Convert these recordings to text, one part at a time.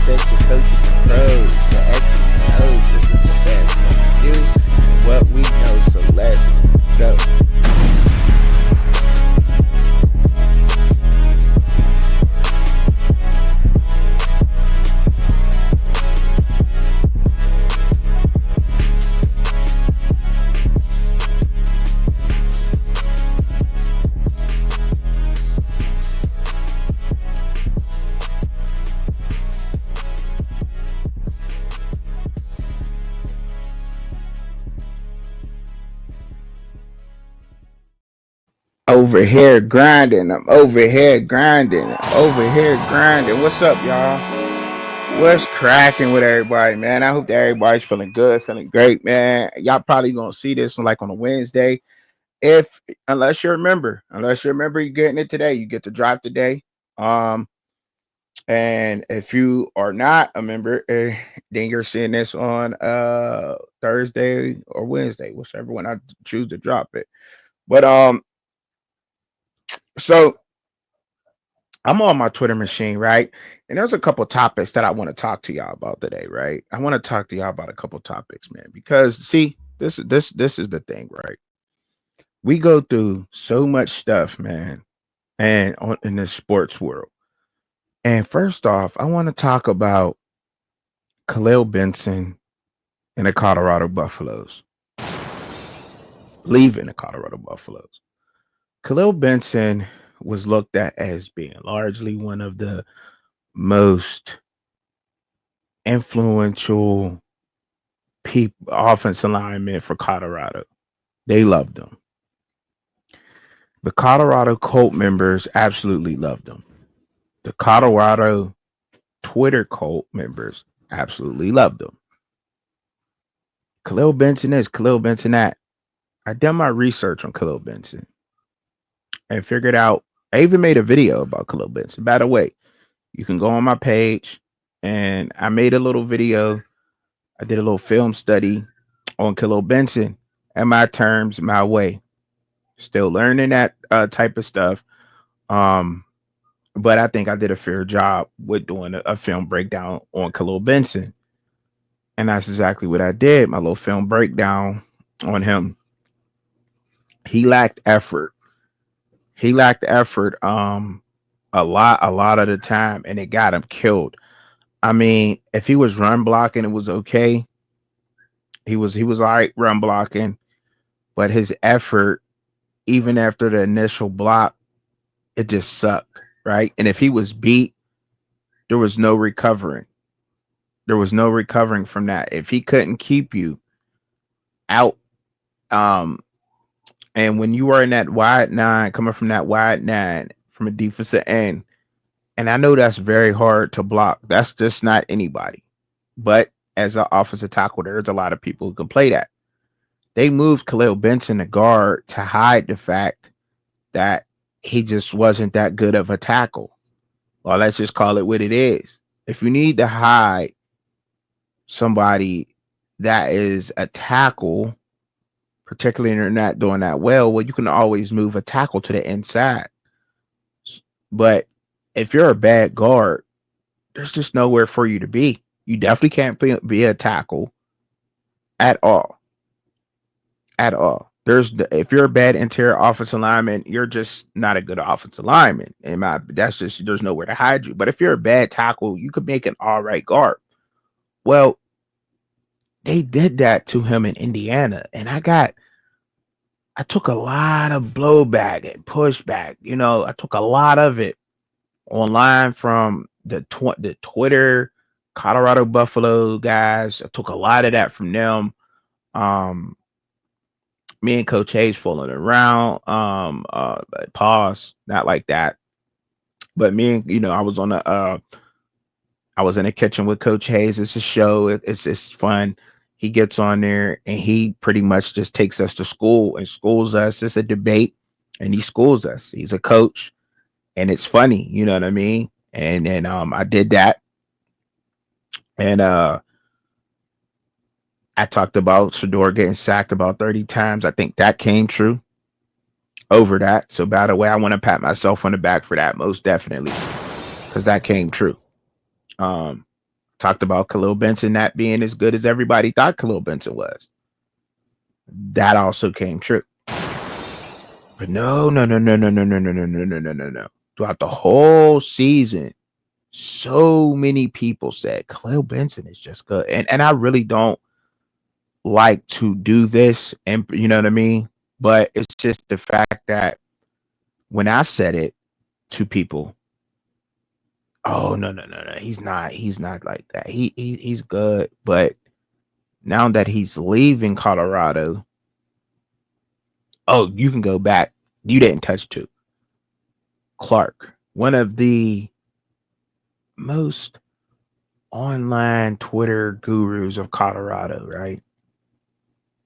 set your coaches and pros, the X's and O's. This is the best. What we do, what we know. So let's go. Over here grinding. I'm over here grinding. Over here grinding. What's up, y'all? What's cracking with everybody, man? I hope that everybody's feeling good, feeling great, man. Y'all probably gonna see this like on a Wednesday. If unless you remember you're getting it today, you get to drop today. And if you are not a member, then you're seeing this on Thursday or Wednesday, whichever one I choose to drop it. But so I'm on my Twitter machine, right? And there's a couple topics that I want to talk to y'all about today, right? I want to talk to y'all about a couple topics, man, because see, this is the thing, right? We go through so much stuff, man, and in the sports world. And first off, I want to talk about Khalil Benson and the Colorado Buffaloes leaving the Colorado Buffaloes. Khalil Benson was looked at as being largely one of the most influential offensive linemen for Colorado. They loved him. The Colorado Colt members absolutely loved him. The Colorado Twitter Colt members absolutely loved him. Khalil Benson is, Khalil Benson that. I done my research on Khalil Benson and figured out. I even made a video about Khalil Benson. By the way, you can go on my page and I made a little video. I did a little film study on Khalil Benson and my terms, my way. Still learning that type of stuff. But I think I did a fair job with doing a film breakdown on Khalil Benson. And that's exactly what I did. My little film breakdown on him. He lacked effort. A lot of the time, and it got him killed. I mean, if he was run blocking, it was okay. He was all right run blocking, but his effort, even after the initial block, it just sucked, right? And if he was beat, there was no recovering. There was no recovering from that. If he couldn't keep you out, and when you are in that wide nine, coming from that wide nine, from a defensive end, and I know that's very hard to block. That's just not anybody. But as an offensive tackle, there's a lot of people who can play that. They moved Khalil Benson to guard to hide the fact that he just wasn't that good of a tackle. Well, let's just call it what it is. If you need to hide somebody that is a tackle, particularly if they're not doing that well, you can always move a tackle to the inside. But if you're a bad guard, there's just nowhere for you to be. You definitely can't be a tackle at all. At all. If you're a bad interior offensive lineman, you're just not a good offensive lineman. There's nowhere to hide you. But if you're a bad tackle, you could make an all right guard. Well, they did that to him in Indiana, and I took a lot of blowback and pushback. I took a lot of it online from the Twitter Colorado Buffalo guys. I took a lot of that from them. Me and Coach Hayes fooling around. Pause, not like that. But me and I was in the kitchen with Coach Hayes. It's a show. It's fun. He gets on there and he pretty much just takes us to school and schools us. It's a debate and he schools us. He's a coach and it's funny. You know what I mean? And then I did that. And I talked about Shedeur getting sacked about 30 times. I think that came true over that. So by the way, I want to pat myself on the back for that most definitely, because that came true. Talked about Khalil Benson not being as good as everybody thought Khalil Benson was. That also came true. But no, no, no, no, no, no, no, no, no, no, no, no, no, no. Throughout the whole season, so many people said Khalil Benson is just good. And I really don't like to do this, and you know what I mean? But it's just the fact that when I said it to people, oh no, no, no, no, he's not like that. He's good. But now that he's leaving Colorado, oh, you can go back. You didn't touch two. Clark, one of the most online Twitter gurus of Colorado, right?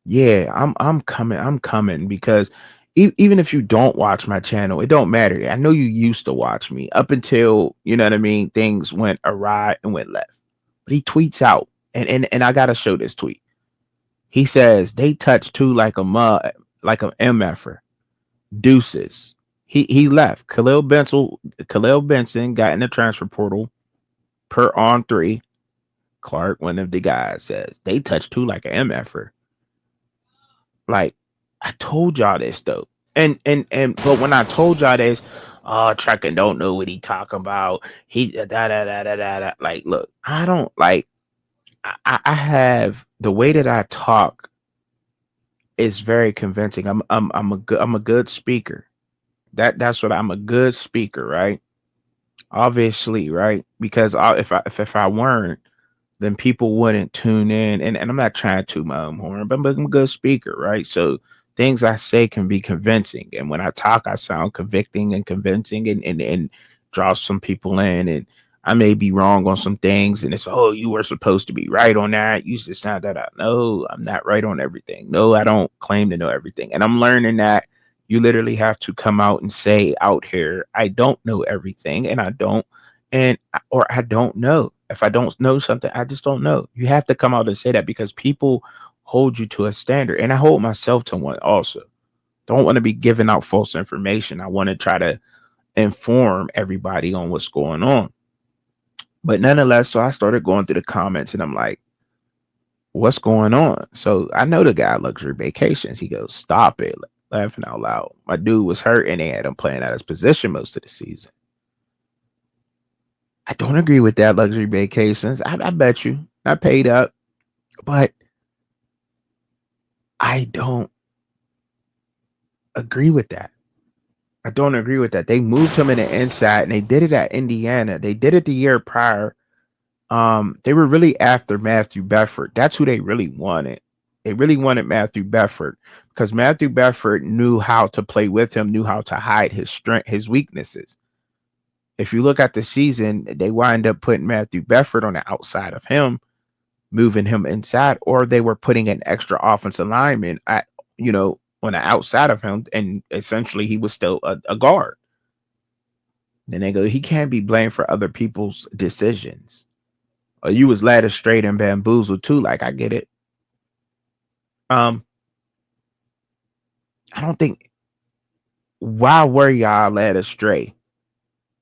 Yeah, I'm coming because even if you don't watch my channel, it don't matter. I know you used to watch me up until, you know what I mean, things went awry and went left. But he tweets out, and I gotta show this tweet. He says they touch two like a mud, like a MFer. Deuces. He left. Khalil Benson got in the transfer portal per on three. Clark, one of the guys, says they touch two like a MFer. Like, I told y'all this though. And but when I told y'all this, oh, Truckin don't know what he talking about. He da da da da da da. Like, look, I don't like. I have the way that I talk is very convincing. I'm a good speaker. That's what I'm a good speaker, right? Obviously, right? Because if I weren't, then people wouldn't tune in. And I'm not trying to my own horn, but I'm a good speaker, right? So things I say can be convincing. And when I talk, I sound convicting and convincing and draw some people in. And I may be wrong on some things. And it's, oh, you were supposed to be right on that. You just not that. No, I'm not right on everything. No, I don't claim to know everything. And I'm learning that you literally have to come out and say out here, I don't know everything and I don't and or I don't know. If I don't know something, I just don't know. You have to come out and say that because people hold you to a standard. And I hold myself to one also. Don't want to be giving out false information. I want to try to inform everybody on what's going on. But nonetheless, so I started going through the comments and I'm like, what's going on? So I know the guy luxury vacations. He goes, stop it. Laughing out loud. My dude was hurt and they had him playing out his position most of the season. I don't agree with that luxury vacations. I bet you. I paid up, but I don't agree with that. I don't agree with that. They moved him in the inside and they did it at Indiana. They did it the year prior. They were really after Matthew Bedford. That's who they really wanted. They really wanted Matthew Bedford because Matthew Bedford knew how to play with him, knew how to hide his strength, his weaknesses. If you look at the season, they wind up putting Matthew Bedford on the outside of him, moving him inside, or they were putting an extra offensive lineman at, on the outside of him, and essentially he was still a guard. Then they go, he can't be blamed for other people's decisions. Or you was led astray and bamboozled too. Like, I get it. I don't think, why were y'all led astray?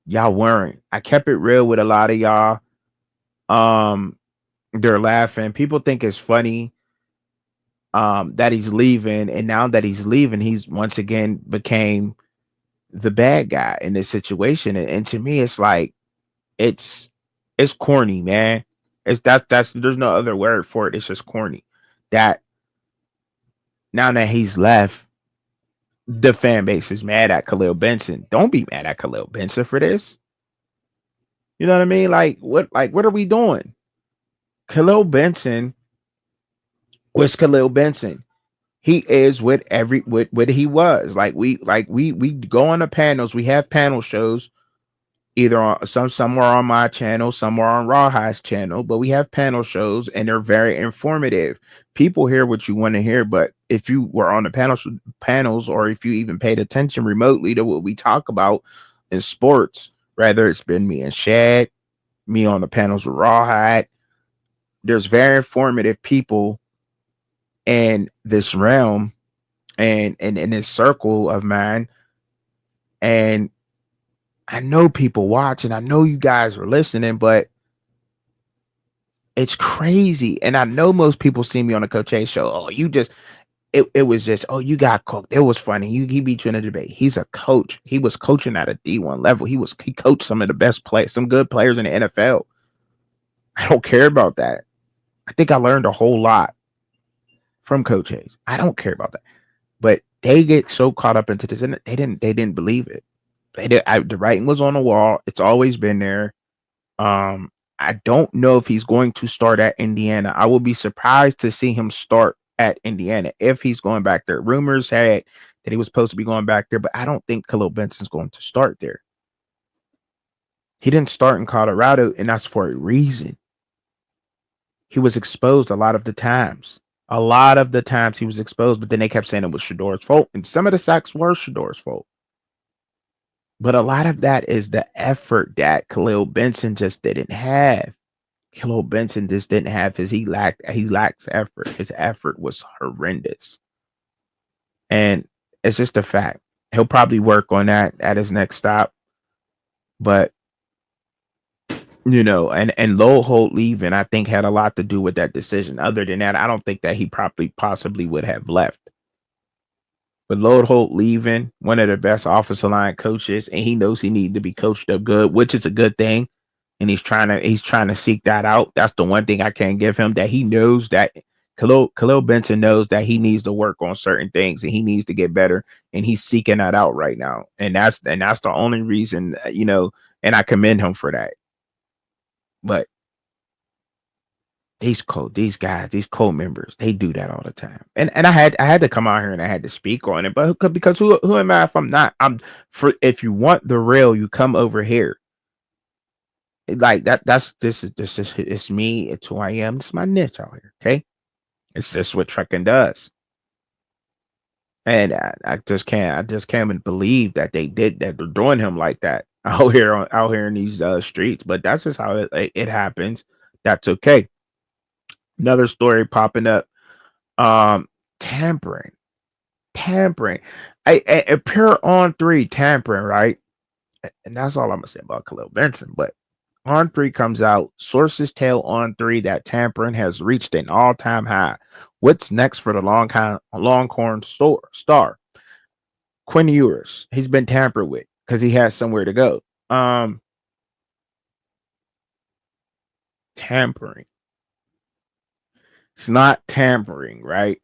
Y'all weren't. I kept it real with a lot of y'all. They're laughing. People think it's funny that he's leaving, and now that he's leaving, he's once again became the bad guy in this situation. And to me, it's like it's corny, man. It's that's there's no other word for it. It's just corny. That now that he's left, the fan base is mad at Khalil Benson. Don't be mad at Khalil Benson for this. You know what I mean? What are we doing? Khalil Benson was Khalil Benson. He is what he was. We go on the panels. We have panel shows either on somewhere on my channel, somewhere on Rawhide's channel, but we have panel shows and they're very informative. People hear what you want to hear, but if you were on the panels, or if you even paid attention remotely to what we talk about in sports, rather it's been me and Shad, me on the panels with Rawhide, there's very informative people in this realm and in this circle of mine. And I know people watching. I know you guys are listening, but It's crazy. And I know most people see me on the Coach A show. Oh, you just it was just, oh, you got cooked. It was funny. He beat you in a debate. He's a coach. He was coaching at a D1 level. He coached some of the best players, some good players in the NFL. I don't care about that. I think I learned a whole lot from Coach A's. I don't care about that. But they get so caught up into this, and they didn't believe it. The writing was on the wall. It's always been there. Um, I don't know if he's going to start at Indiana. I will be surprised to see him start at Indiana if he's going back there. Rumors had that he was supposed to be going back there, but I don't think Khalil Benson's going to start there. He didn't start in Colorado, and that's for a reason. He was exposed a lot of the times. A lot of the times he was exposed, but then they kept saying it was Shador's fault, and some of the sacks were Shador's fault. But a lot of that is the effort that Khalil Benson just didn't have. Khalil Benson just didn't have he lacks effort. His effort was horrendous. And it's just a fact. He'll probably work on that at his next stop. But and Lowell Holt leaving, I think, had a lot to do with that decision. Other than that, I don't think that he probably possibly would have left. But Lowell Holt leaving, one of the best offensive line coaches, and he knows he needs to be coached up good, which is a good thing. And he's trying to seek that out. That's the one thing I can't give him, that he knows that Khalil Benson knows that he needs to work on certain things and he needs to get better, and he's seeking that out right now. And that's the only reason, and I commend him for that. But these guys, these co-members, they do that all the time. And I had to come out here and I had to speak on it. But because who am I if I'm not? If you want the real, you come over here. Like this is it's me, it's who I am. This is my niche out here. Okay. It's just what trucking does. And I just can't even believe that they did that. They're doing him like that out here in these streets. But that's just how it happens. That's okay. Another story popping up. Um, tampering, tampering. I appear on three tampering, right? And that's all I'm gonna say about Khalil Benson. But on three comes out. Sources tell on three that tampering has reached an all-time high. What's next for the Longhorn star? Quinn Ewers. He's been tampered with because he has somewhere to go. Tampering. It's not tampering, right?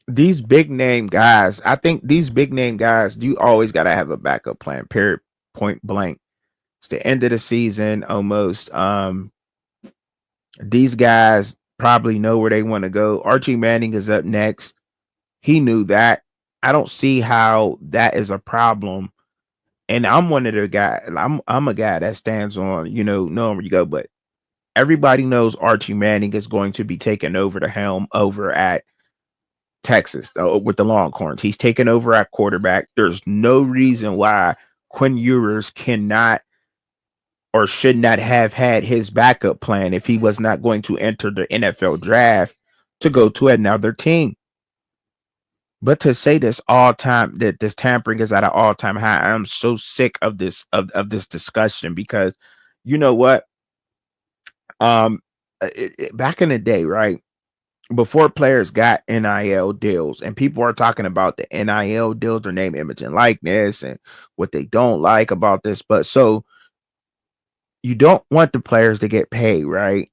These big name guys, I think these big name guys, you always got to have a backup plan, period, point blank. It's the end of the season almost. These guys probably know where they want to go. Archie Manning is up next. He knew that. I don't see how that is a problem. And I'm one of the guys. I'm a guy that stands on, knowing where you go. But everybody knows Archie Manning is going to be taking over the helm over at Texas with the Longhorns. He's taken over at quarterback. There's no reason why Quinn Ewers cannot or should not have had his backup plan if he was not going to enter the NFL draft to go to another team. But to say this all time that this tampering is at an all time high, I'm so sick of this discussion because you know what? Um, back in the day, right? Before players got NIL deals, and people are talking about the NIL deals, their name, image, and likeness, and what they don't like about this. But so you don't want the players to get paid, right?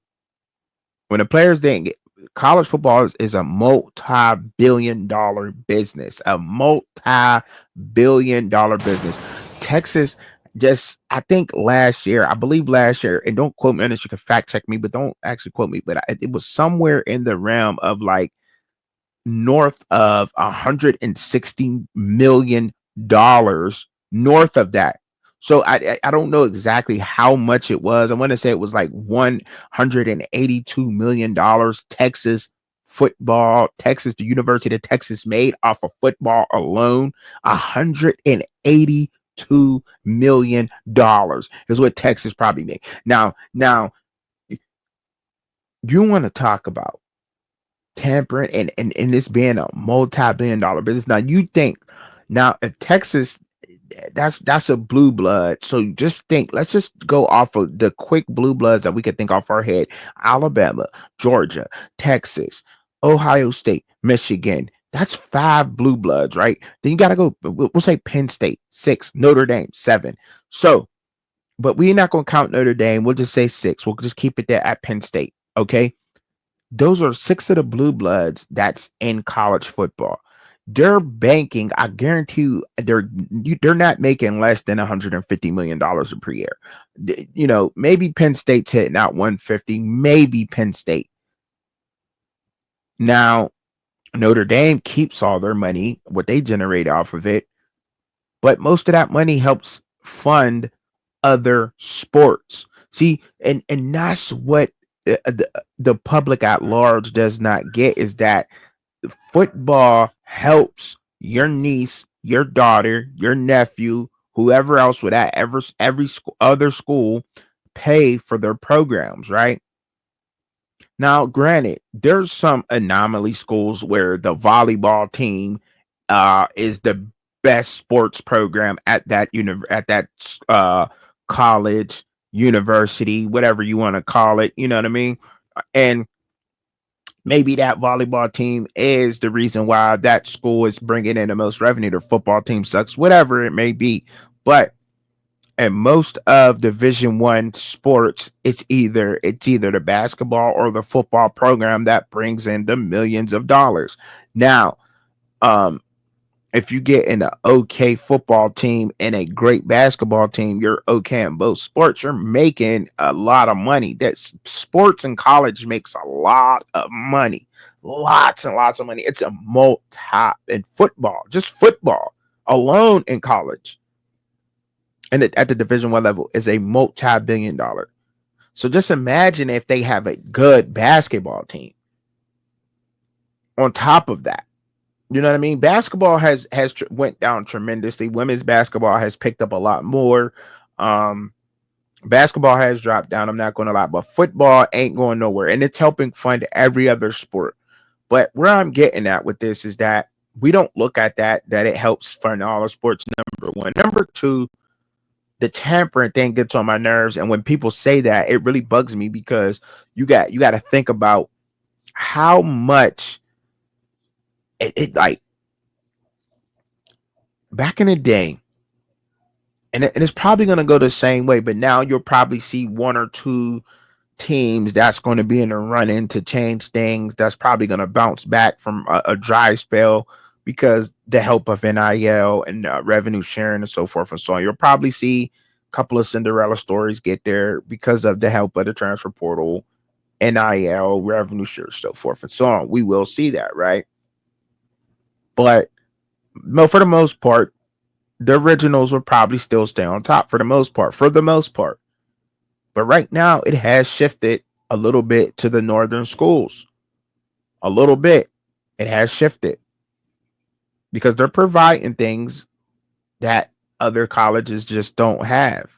When the players didn't get college football is a multi-billion-dollar business, a multi-billion-dollar business. Texas just, I think I believe last year, and don't quote me on this, you can fact check me, but don't actually quote me, but it was somewhere in the realm of like north of $160 million north of that. So I don't know exactly how much it was. I want to say it was like $182 million. The University of Texas made off of football alone. $182 million is what Texas probably made. Now you want to talk about tampering and this being a multi-billion-dollar business. Now you think if Texas that's a blue blood. So just think, let's just go off of the quick blue bloods that we could think off our head. Alabama, Georgia, Texas, Ohio State, Michigan. That's 5 blue bloods, right? Then you got to go, we'll say Penn State, 6, Notre Dame, 7. So, but we're not going to count Notre Dame. We'll just say 6. We'll just keep it there at Penn State. Okay. Those are 6 of the blue bloods that's in college football. They're banking. I guarantee you, they're not making less than $150 million per year. Maybe Penn State's hitting out 150. Maybe Penn State. Now, Notre Dame keeps all their money, what they generate off of it, but most of that money helps fund other sports. See, and that's what the public at large does not get, is that football helps your niece, your daughter, your nephew, whoever else would at every other school pay for their programs, right? Now, granted, there's some anomaly schools where the volleyball team is the best sports program at that college, university, whatever you want to call it. You know what I mean? And maybe that volleyball team is the reason why that school is bringing in the most revenue. The football team sucks, whatever it may be. But in most of Division 1 sports, it's either the basketball or the football program that brings in the millions of dollars. Now, um, if you get an okay football team and a great basketball team, you're okay in both sports. You're making a lot of money. That sports in college makes a lot of money, lots and lots of money. It's a multi in football, just football alone in college, and at the Division 1 level is a multi-billion-dollar. So just imagine if they have a good basketball team on top of that. You know what I mean? Basketball has went down tremendously. Women's basketball has picked up a lot more. Um, Basketball has dropped down. I'm not going to lie, but football ain't going nowhere, and it's helping fund every other sport. But where I'm getting at with this is that we don't look at that it helps fund all the sports. Number one, number two, the tampering thing gets on my nerves, and when people say that, it really bugs me, because you got to think about how much it like back in the day, and it's probably going to go the same way, but now you'll probably see 1 or 2 teams that's going to be in a run in to change things, that's probably going to bounce back from a dry spell because the help of NIL and revenue sharing and so forth and so on. You'll probably see a couple of Cinderella stories get there because of the help of the transfer portal, NIL, revenue share, so forth and so on. We will see that, right? But no, for the most part, the originals will probably still stay on top for the most part. For the most part. But right now, it has shifted a little bit to the northern schools. A little bit. It has shifted because they're providing things that other colleges just don't have.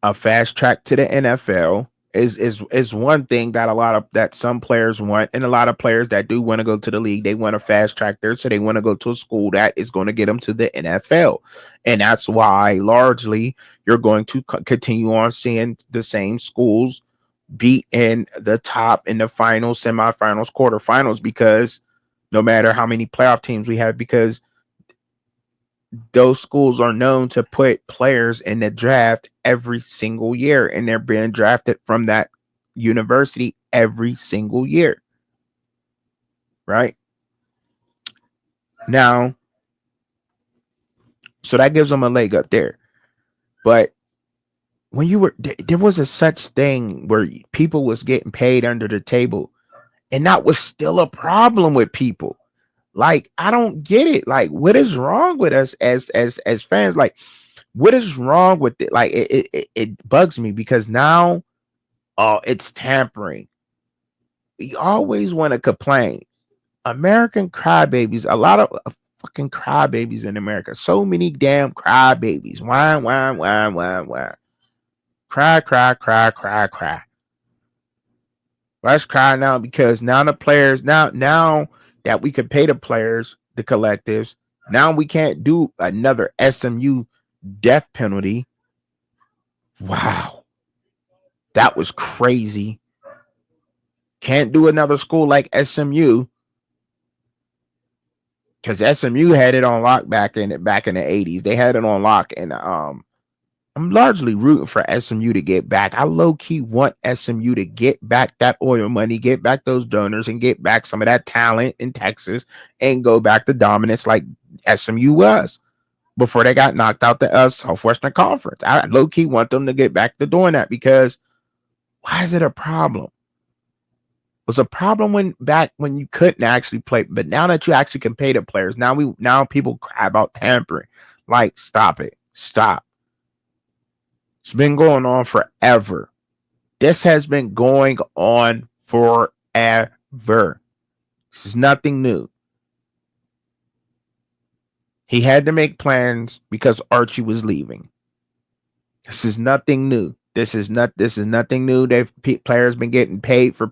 A fast track to the NFL is one thing that some players want, and a lot of players that do want to go to the league, they want a fast track there, so they want to go to a school that is going to get them to the NFL, and that's why largely you're going to continue on seeing the same schools be in the top, in the finals, semifinals, quarterfinals, because no matter how many playoff teams we have, because those schools are known to put players in the draft every single year, and they're being drafted from that university every single year, right? Now, so that gives them a leg up there. But when there was a such thing where people was getting paid under the table, and that was still a problem with people. Like, I don't get it. Like, what is wrong with us as fans? Like, what is wrong with it? Like, it bugs me because now, oh, it's tampering. We always want to complain. American crybabies, a lot of fucking crybabies in America. So many damn crybabies. Whine, whine, whine, whine, whine. Cry, cry, cry, cry, cry. Let's cry now, because now the players, now that we could pay the players, the collectives, Now we can't do another SMU death penalty. Wow, that was crazy. Can't do another school like SMU because SMU had it on lock back in the 80s. They had it on lock, and I'm largely rooting for SMU to get back. I low key want SMU to get back that oil money, get back those donors, and get back some of that talent in Texas, and go back to dominance like SMU was before they got knocked out the Southwestern Conference. I low key want them to get back to doing that because why is it a problem? It was a problem when you couldn't actually play, but now that you actually can pay the players, now people cry about tampering. Like, stop it, stop. It's been going on forever. This has been going on forever. This is nothing new. He had to make plans because Archie was leaving. This is nothing new. This is nothing new. Players been getting paid for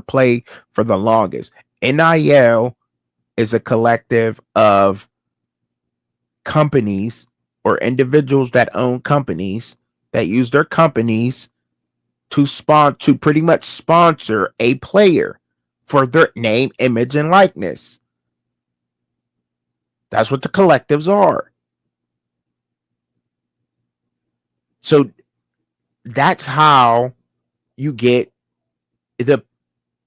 play for the longest. NIL is a collective of companies or individuals that own companies that use their companies to pretty much sponsor a player for their name, image, and likeness. That's what the collectives are. So that's how you get the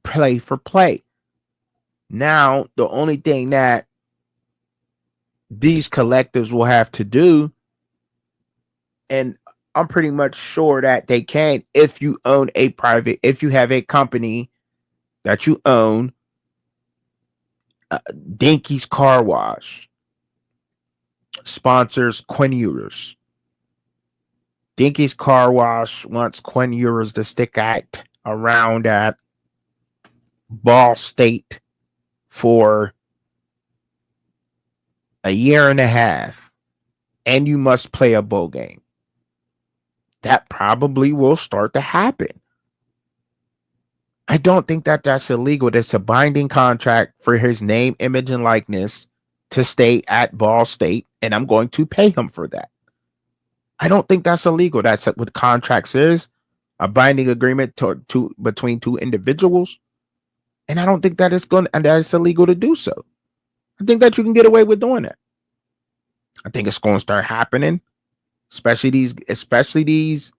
play for play. Now, the only thing that these collectives will have to do, and I'm pretty much sure that they can, if you have a company that you own, Dinky's Car Wash sponsors Quinn. Dinky's Car Wash wants Quinn to stick around at Ball State for a year and a half, and you must play a bowl game. That probably will start to happen. I don't think that that's illegal. It's a binding contract for his name, image, and likeness to stay at Ball State, and I'm going to pay him for that. I don't think that's illegal. That's what contracts is, a binding agreement between two individuals, and I don't think that it's illegal to do so. I think that you can get away with doing that. I think it's going to start happening, especially these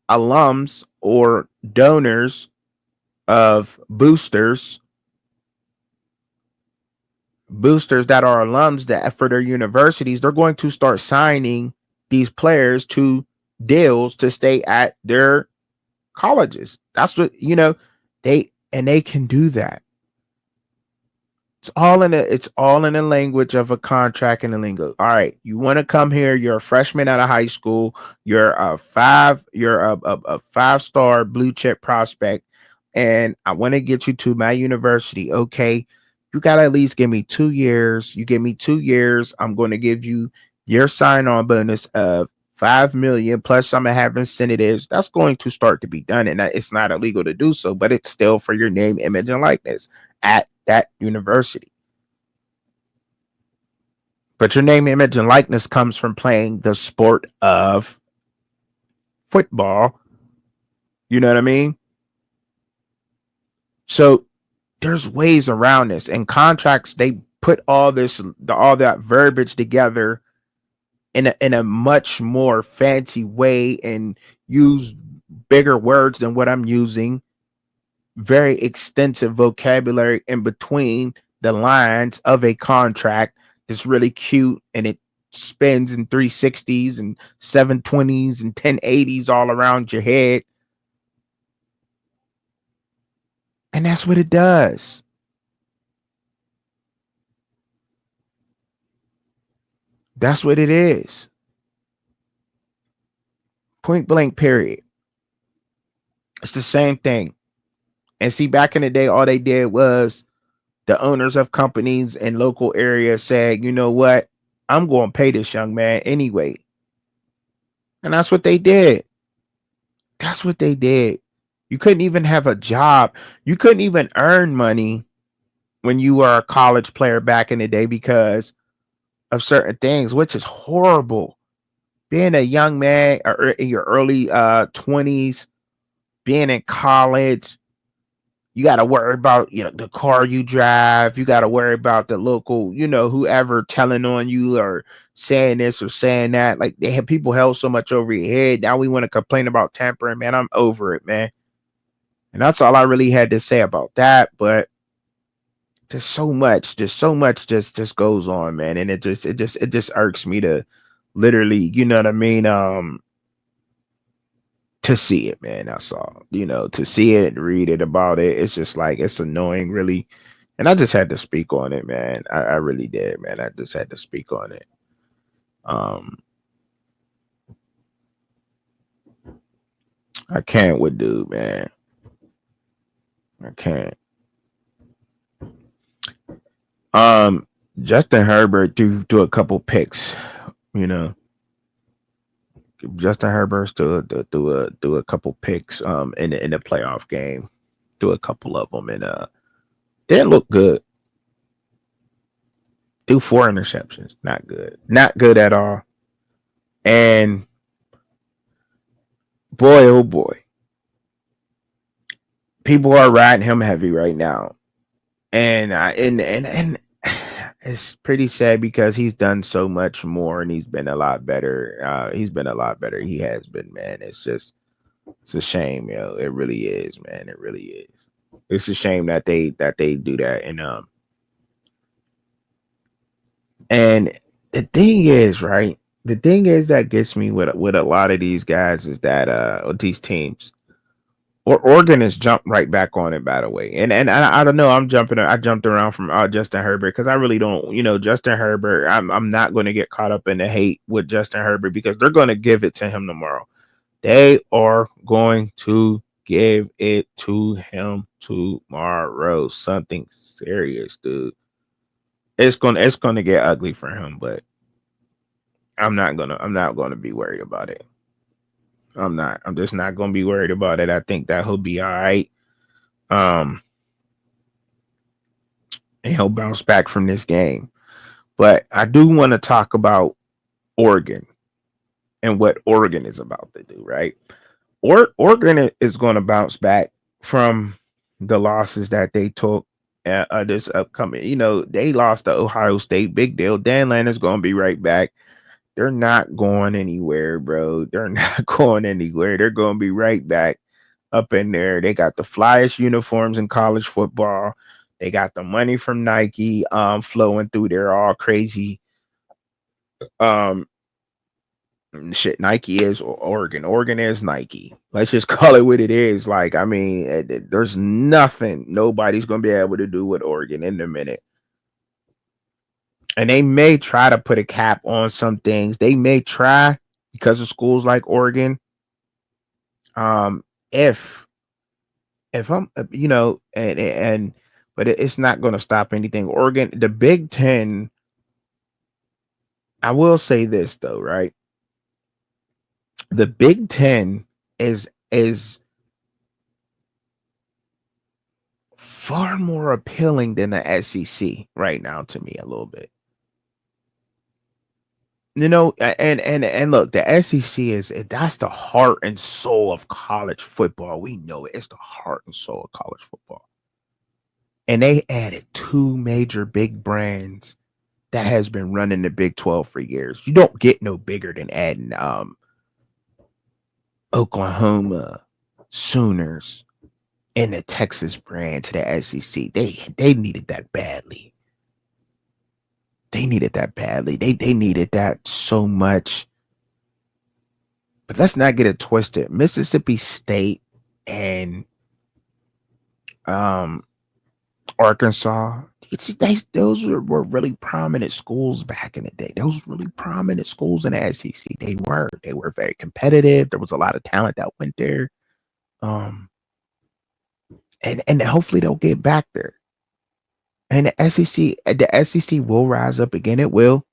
alums or donors of boosters that are alums that for their universities. They're going to start signing these players to deals to stay at their colleges. That's what they can do that. It's all in the language of a contract and the lingo. All right, you want to come here, you're a freshman out of high school, you're a 5-star blue chip prospect, and I want to get you to my university. Okay, you got to at least give me 2 years. You give me 2 years, I'm going to give you your sign-on bonus of 5 million plus I'm gonna have incentives. That's going to start to be done, and it's not illegal to do so, but it's still for your name, image, and likeness at that university. But your name, image, and likeness comes from playing the sport of football. You know what I mean? So there's ways around this, and contracts, they put all that verbiage together in a much more fancy way and use bigger words than what I'm using, very extensive vocabulary in between the lines of a contract that's really cute, and it spins in 360s and 720s and 1080s all around your head. And that's what it does. That's what it is. Point blank, period. It's the same thing. And see, back in the day, all they did was the owners of companies in local areas said, you know what? I'm going to pay this young man anyway. And that's what they did. That's what they did. You couldn't even have a job. You couldn't even earn money when you were a college player back in the day because of certain things, which is horrible. Being a young man or in your early 20s, being in college, you got to worry about the car you drive. You got to worry about the local, whoever telling on you or saying this or saying that. Like they have people held so much over your head. Now we want to complain about tampering, man. I'm over it, man. And that's all I really had to say about that. But just goes on, man. And it just irks me to literally, you know what I mean? To see it, man. That's all. To see it, read it about it. It's just like it's annoying, really. And I just had to speak on it, man. I really did, man. I just had to speak on it. Um, I can't with dude, man. I can't. Um, Justin Herbert do a couple picks, you know. Justin Herbert's do a couple picks in the playoff game. Do a couple of them and didn't look good. Do 4 interceptions, not good, not good at all. And boy, oh boy, people are riding him heavy right now, and it's pretty sad because he's done so much more and he's been a lot better. He's been a lot better. He has been, man. It's a shame, yo. It really is, man. It really is. It's a shame that they do that, and the thing is, right? The thing is that gets me with a lot of these guys is that with these teams. Or Oregon has jumped right back on it, by the way. And I don't know. I jumped around from Justin Herbert because I really don't. Justin Herbert. I'm not going to get caught up in the hate with Justin Herbert because they're going to give it to him tomorrow. They are going to give it to him tomorrow. Something serious, dude. It's gonna get ugly for him, but I'm not gonna be worried about it. I'm not. I'm just not gonna be worried about it. I think that he'll be all right. Um, and he'll bounce back from this game. But I do want to talk about Oregon and what Oregon is about to do, right? Oregon is going to bounce back from the losses that they took this upcoming. They lost to Ohio State, big deal. Dan Lanner's going to be right back. They're not going anywhere, bro. They're not going anywhere. They're going to be right back up in there. They got the flyest uniforms in college football. They got the money from Nike flowing through there all crazy. Um Shit, Nike is Oregon. Oregon is Nike. Let's just call it what it is. Like, I mean, there's nothing nobody's gonna be able to do with Oregon in a minute. And they may try to put a cap on some things. They may try because of schools like Oregon. Um, if I'm, but it's not going to stop anything. Oregon, the Big Ten. I will say this though, right? The Big Ten is far more appealing than the SEC right now to me a little bit. And look, the SEC that's the heart and soul of college football. We know it. It's the heart and soul of college football. And they added two major big brands that has been running the Big 12 for years. You don't get no bigger than adding Oklahoma Sooners and the Texas brand to the SEC. They needed that badly. They needed that badly. They needed that so much. But let's not get it twisted. Mississippi State and um Arkansas, those were really prominent schools back in the day. Those really prominent schools in the SEC. They were very competitive. There was a lot of talent that went there. Um, and hopefully they'll get back there. And the SEC will rise up again. It will.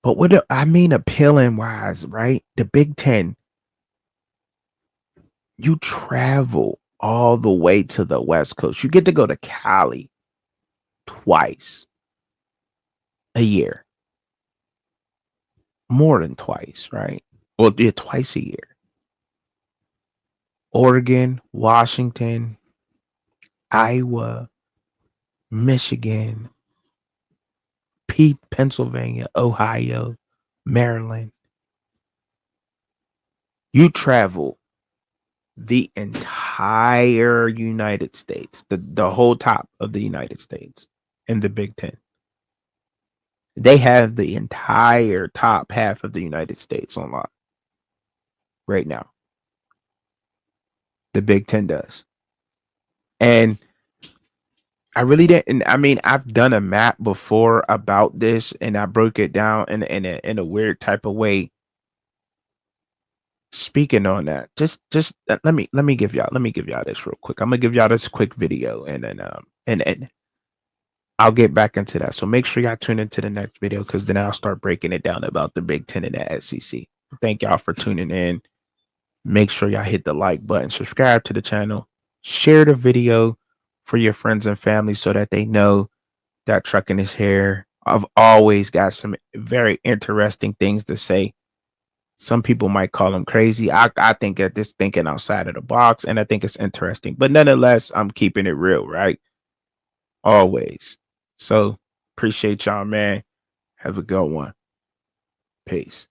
But I mean, appealing wise, right? The Big Ten, you travel all the way to the West Coast. You get to go to Cali twice a year. more than twice, right? Well, yeah, twice a year. Oregon, Washington, Iowa, Michigan, Pennsylvania, Ohio, Maryland. You travel the entire United States, the whole top of the United States in the Big Ten. They have the entire top half of the United States on lock right now. The Big Ten does. And I really didn't. I mean, I've done a map before about this, and I broke it down in a weird type of way. Speaking on that, just let me give y'all this real quick. I'm gonna give y'all this quick video, and then and I'll get back into that. So make sure y'all tune into the next video because then I'll start breaking it down about the Big Ten and the SEC. Thank y'all for tuning in. Make sure y'all hit the like button, subscribe to the channel, share the video for your friends and family so that they know that trucking is here. I've always got some very interesting things to say. Some people might call them crazy. I think that this thinking outside of the box, and I think it's interesting. But nonetheless, I'm keeping it real, right? Always. So appreciate y'all, man. Have a good one. Peace.